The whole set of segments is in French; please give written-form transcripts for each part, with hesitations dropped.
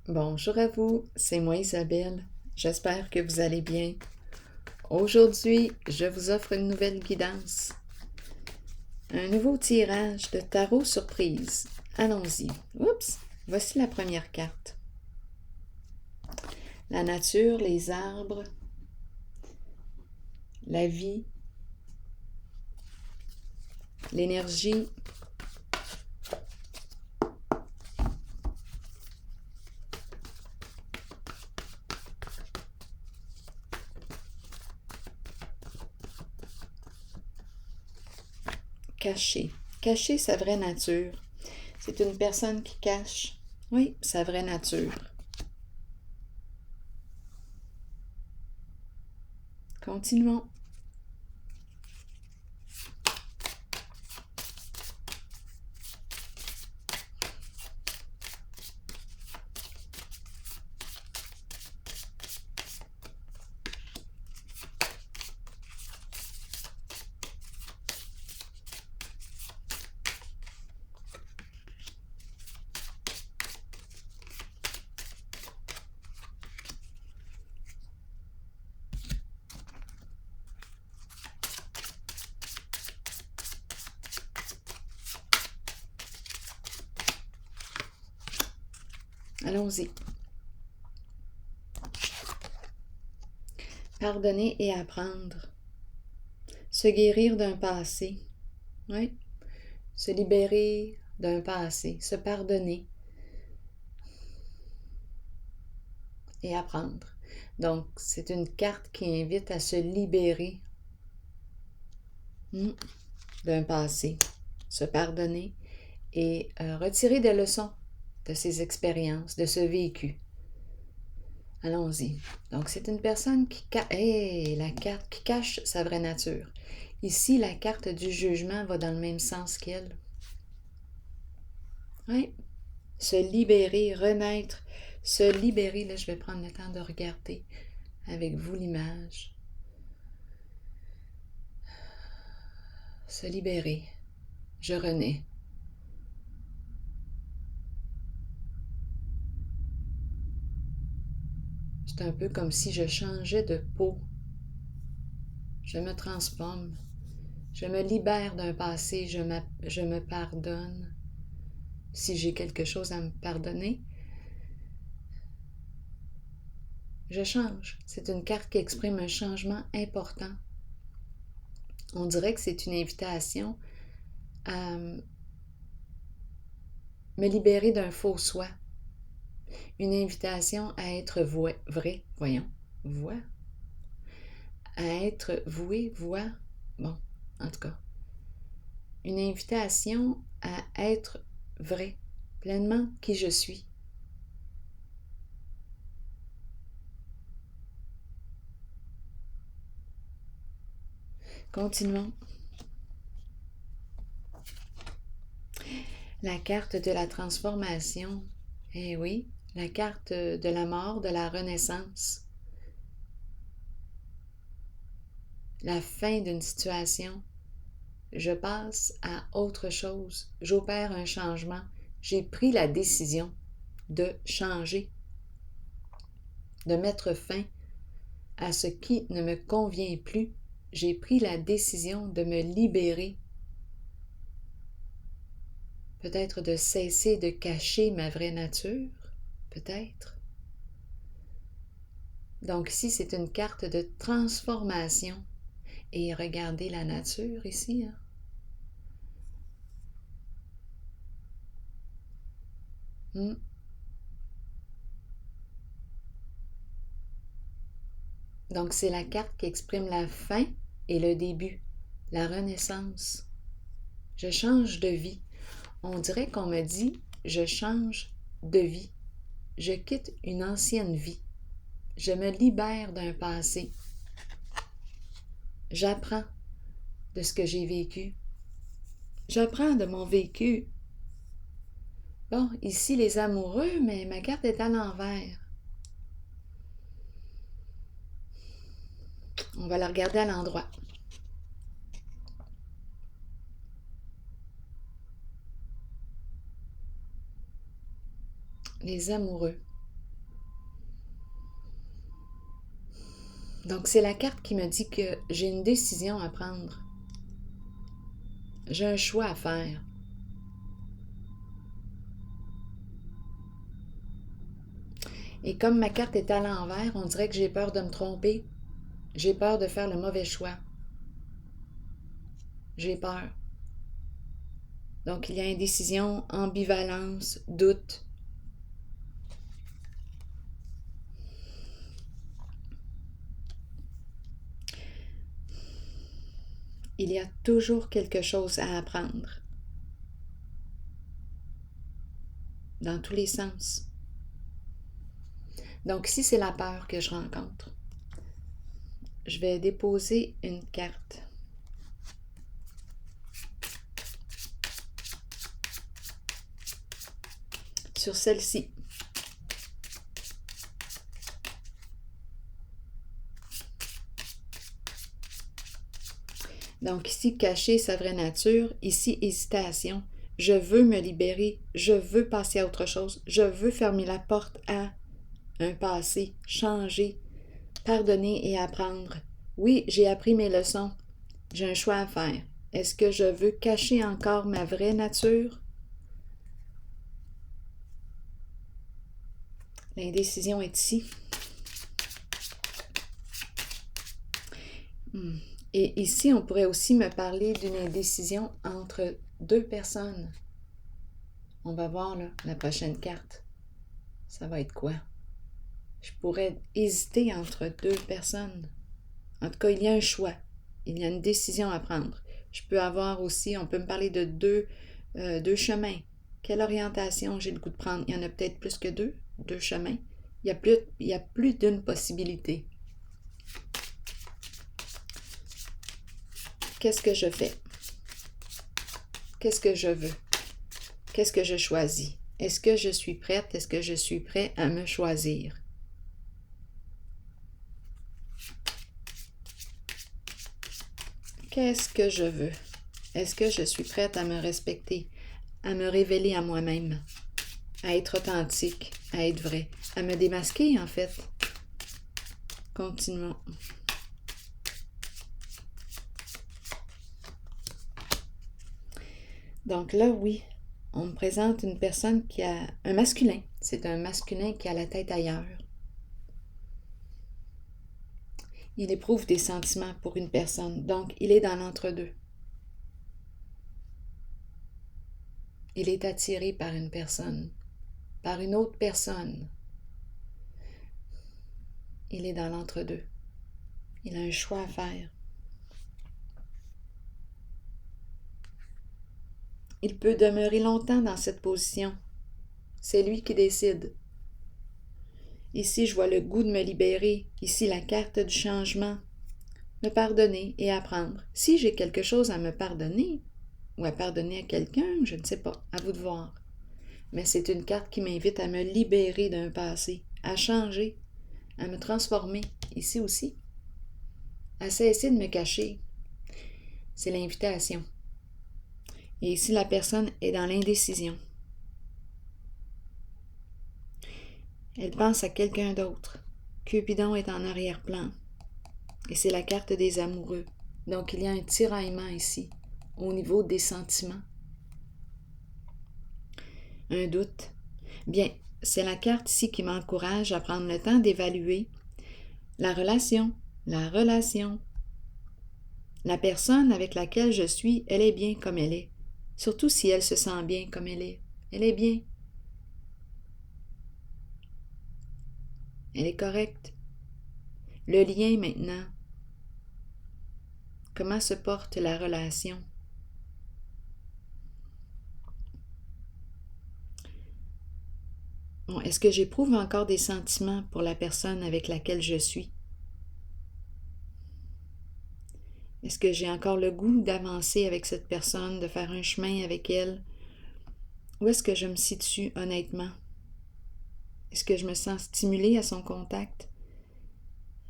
Bonjour à vous, c'est moi Isabelle. J'espère que vous allez bien. Aujourd'hui, je vous offre une nouvelle guidance. Un nouveau tirage de tarot surprise. Allons-y. Oups, voici la première carte. La nature, les arbres, la vie, l'énergie, cacher. Cacher sa vraie nature. C'est une personne qui cache, oui, sa vraie nature. Continuons. Allons-y. Pardonner et apprendre. Se guérir d'un passé. Oui. Se libérer d'un passé. Se pardonner. Et apprendre. Donc, c'est une carte qui invite à se libérer d'un passé. Se pardonner et retirer des leçons de ces expériences, de ce vécu. Allons-y. Donc, c'est une personne qui la carte qui cache sa vraie nature. Ici, la carte du jugement va dans le même sens qu'elle. Oui. Se libérer, renaître, se libérer. Là, je vais prendre le temps de regarder avec vous l'image. Se libérer. Je renais. C'est un peu comme si je changeais de peau. Je me transforme. Je me libère d'un passé. Je me pardonne. Si j'ai quelque chose à me pardonner, je change. C'est une carte qui exprime un changement important. On dirait que c'est une invitation à me libérer d'un faux soi. Une invitation à être vrai, voix, à être voué, voix, bon, en tout cas. Une invitation à être vrai, pleinement qui je suis. Continuons. La carte de la transformation. Eh oui, la carte de la mort, de la renaissance. La fin d'une situation. Je passe à autre chose. J'opère un changement. J'ai pris la décision de changer, de mettre fin à ce qui ne me convient plus. J'ai pris la décision de me libérer. Peut-être de cesser de cacher ma vraie nature, peut-être. Donc ici, c'est une carte de transformation. Et regardez la nature ici. Donc c'est la carte qui exprime la fin et le début, la renaissance. Je change de vie. On dirait qu'on me dit, je change de vie. Je quitte une ancienne vie. Je me libère d'un passé. J'apprends de ce que j'ai vécu. J'apprends de mon vécu. Bon, ici les amoureux, mais ma carte est à l'envers. On va la regarder à l'endroit. Les amoureux. Donc, c'est la carte qui me dit que j'ai une décision à prendre. J'ai un choix à faire. Et comme ma carte est à l'envers, on dirait que j'ai peur de me tromper. J'ai peur de faire le mauvais choix. J'ai peur. Donc, il y a indécision, ambivalence, doute. Il y a toujours quelque chose à apprendre. Dans tous les sens. Donc, si c'est la peur que je rencontre, je vais déposer une carte. Sur celle-ci. Donc ici, cacher sa vraie nature. Ici, hésitation. Je veux me libérer. Je veux passer à autre chose. Je veux fermer la porte à un passé, changer, pardonner et apprendre. Oui, j'ai appris mes leçons. J'ai un choix à faire. Est-ce que je veux cacher encore ma vraie nature? L'indécision est ici. Et ici, on pourrait aussi me parler d'une indécision entre deux personnes. On va voir là, la prochaine carte. Ça va être quoi? Je pourrais hésiter entre deux personnes. En tout cas, il y a un choix. Il y a une décision à prendre. Je peux avoir aussi, on peut me parler de deux chemins. Quelle orientation j'ai le goût de prendre? Il y en a peut-être plus que deux chemins. Il y a plus d'une possibilité. Qu'est-ce que je fais? Qu'est-ce que je veux? Qu'est-ce que je choisis? Est-ce que je suis prête? Est-ce que je suis prêt à me choisir? Qu'est-ce que je veux? Est-ce que je suis prête à me respecter, à me révéler à moi-même, à être authentique, à être vrai, à me démasquer en fait? Continuons. Donc là, oui, on me présente une personne qui a un masculin. C'est un masculin qui a la tête ailleurs. Il éprouve des sentiments pour une personne, donc il est dans l'entre-deux. Il est attiré par une personne, par une autre personne. Il est dans l'entre-deux. Il a un choix à faire. Il peut demeurer longtemps dans cette position. C'est lui qui décide. Ici, je vois le goût de me libérer. Ici, la carte du changement. Me pardonner et apprendre. Si j'ai quelque chose à me pardonner, ou à pardonner à quelqu'un, je ne sais pas, à vous de voir. Mais c'est une carte qui m'invite à me libérer d'un passé, à changer, à me transformer, ici aussi, à cesser de me cacher. C'est l'invitation. Et ici, la personne est dans l'indécision. Elle pense à quelqu'un d'autre. Cupidon est en arrière-plan. Et c'est la carte des amoureux. Donc, il y a un tiraillement ici, au niveau des sentiments. Un doute. Bien, c'est la carte ici qui m'encourage à prendre le temps d'évaluer la relation. La personne avec laquelle je suis, elle est bien comme elle est. Surtout si elle se sent bien comme elle est. Elle est bien. Elle est correcte. Le lien maintenant. Comment se porte la relation? Bon, est-ce que j'éprouve encore des sentiments pour la personne avec laquelle je suis? Est-ce que j'ai encore le goût d'avancer avec cette personne, de faire un chemin avec elle? Où est-ce que je me situe honnêtement? Est-ce que je me sens stimulée à son contact?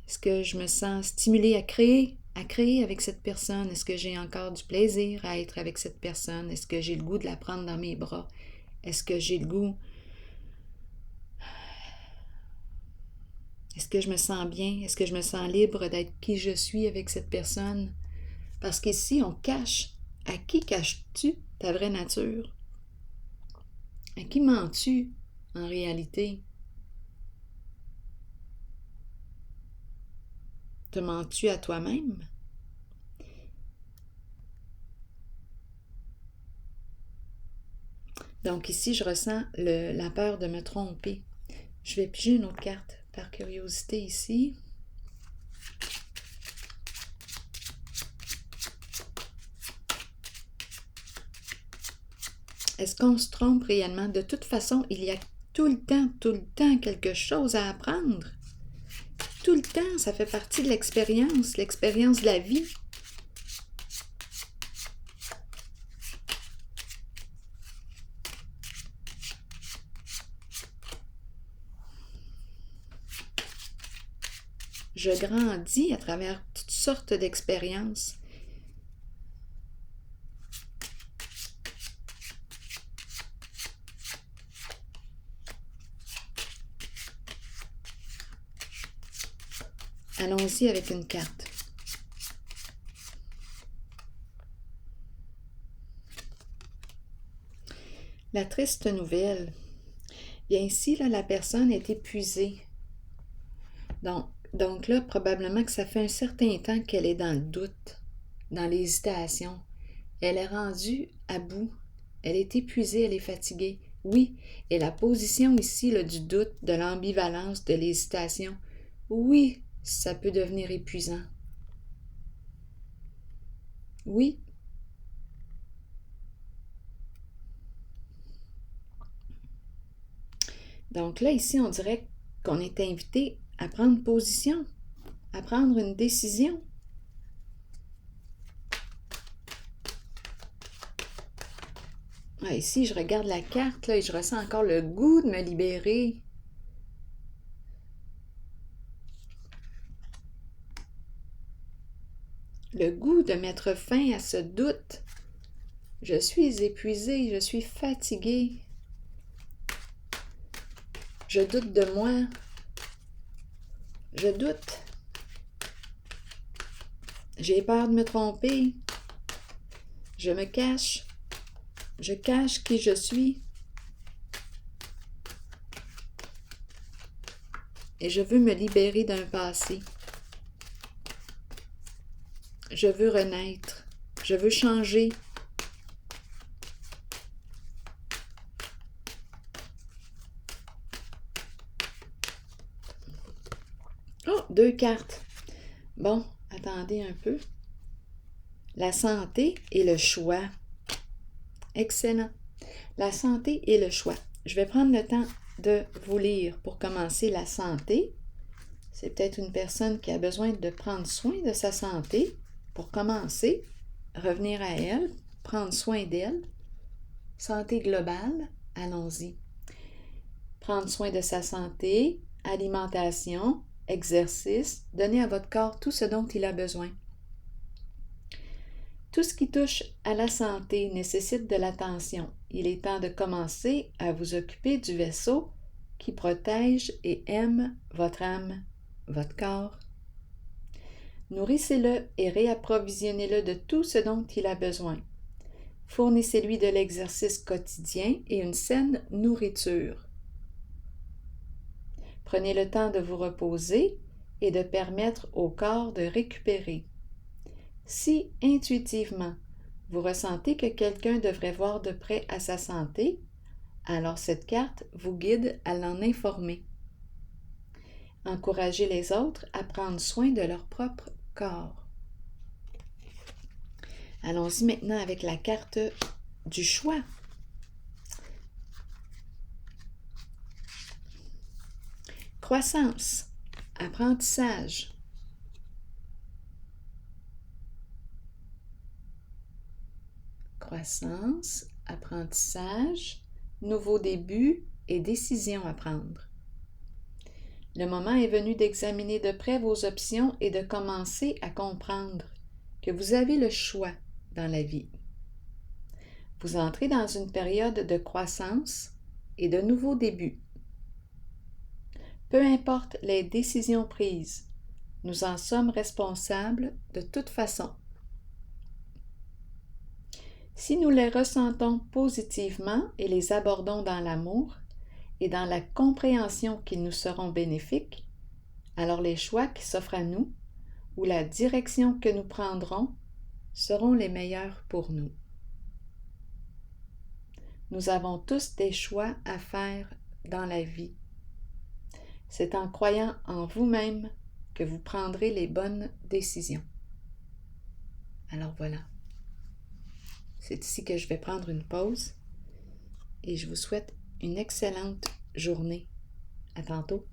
Est-ce que je me sens stimulée à créer avec cette personne? Est-ce que j'ai encore du plaisir à être avec cette personne? Est-ce que j'ai le goût de la prendre dans mes bras? Est-ce Est-ce que je me sens bien? Est-ce que je me sens libre d'être qui je suis avec cette personne? Parce qu'ici, on cache. À qui caches-tu ta vraie nature? À qui mens-tu en réalité? Te mens-tu à toi-même? Donc ici, je ressens la peur de me tromper. Je vais piger une autre carte par curiosité ici. Est-ce qu'on se trompe réellement? De toute façon, il y a tout le temps quelque chose à apprendre. Tout le temps, ça fait partie de l'expérience de la vie. Je grandis à travers toutes sortes d'expériences. Allons-y avec une carte. La triste nouvelle. Bien ici, là, la personne est épuisée. Donc là, probablement que ça fait un certain temps qu'elle est dans le doute, dans l'hésitation. Elle est rendue à bout. Elle est épuisée, elle est fatiguée. Oui, et la position ici là, du doute, de l'ambivalence, de l'hésitation, oui, ça peut devenir épuisant. Oui. Donc là, ici, on dirait qu'on est invité à prendre position, à prendre une décision. Ah, ici, je regarde la carte là, et je ressens encore le goût de me libérer. Le goût de mettre fin à ce doute. Je suis épuisée, je suis fatiguée. Je doute de moi. Je doute. J'ai peur de me tromper. Je me cache. Je cache qui je suis. Et je veux me libérer d'un passé. Je veux renaître. Je veux changer. Oh, 2 cartes. Bon, attendez un peu. La santé et le choix. Excellent. La santé et le choix. Je vais prendre le temps de vous lire pour commencer la santé. C'est peut-être une personne qui a besoin de prendre soin de sa santé pour commencer, revenir à elle, prendre soin d'elle. Santé globale, allons-y. Prendre soin de sa santé, alimentation, exercice, donner à votre corps tout ce dont il a besoin. Tout ce qui touche à la santé nécessite de l'attention. Il est temps de commencer à vous occuper du vaisseau qui protège et aime votre âme, votre corps. Nourrissez-le et réapprovisionnez-le de tout ce dont il a besoin. Fournissez-lui de l'exercice quotidien et une saine nourriture. Prenez le temps de vous reposer et de permettre au corps de récupérer. Si, intuitivement, vous ressentez que quelqu'un devrait voir de près à sa santé, alors cette carte vous guide à l'en informer. Encouragez les autres à prendre soin de leur propre corps. Allons-y maintenant avec la carte du choix. Croissance, apprentissage. Croissance, apprentissage, nouveau début et décision à prendre. Le moment est venu d'examiner de près vos options et de commencer à comprendre que vous avez le choix dans la vie. Vous entrez dans une période de croissance et de nouveaux débuts. Peu importe les décisions prises, nous en sommes responsables de toute façon. Si nous les ressentons positivement et les abordons dans l'amour et dans la compréhension qu'ils nous seront bénéfiques, alors les choix qui s'offrent à nous ou la direction que nous prendrons seront les meilleurs pour nous. Nous avons tous des choix à faire dans la vie. C'est en croyant en vous-même que vous prendrez les bonnes décisions. Alors voilà. C'est ici que je vais prendre une pause et je vous souhaite une excellente journée. À tantôt.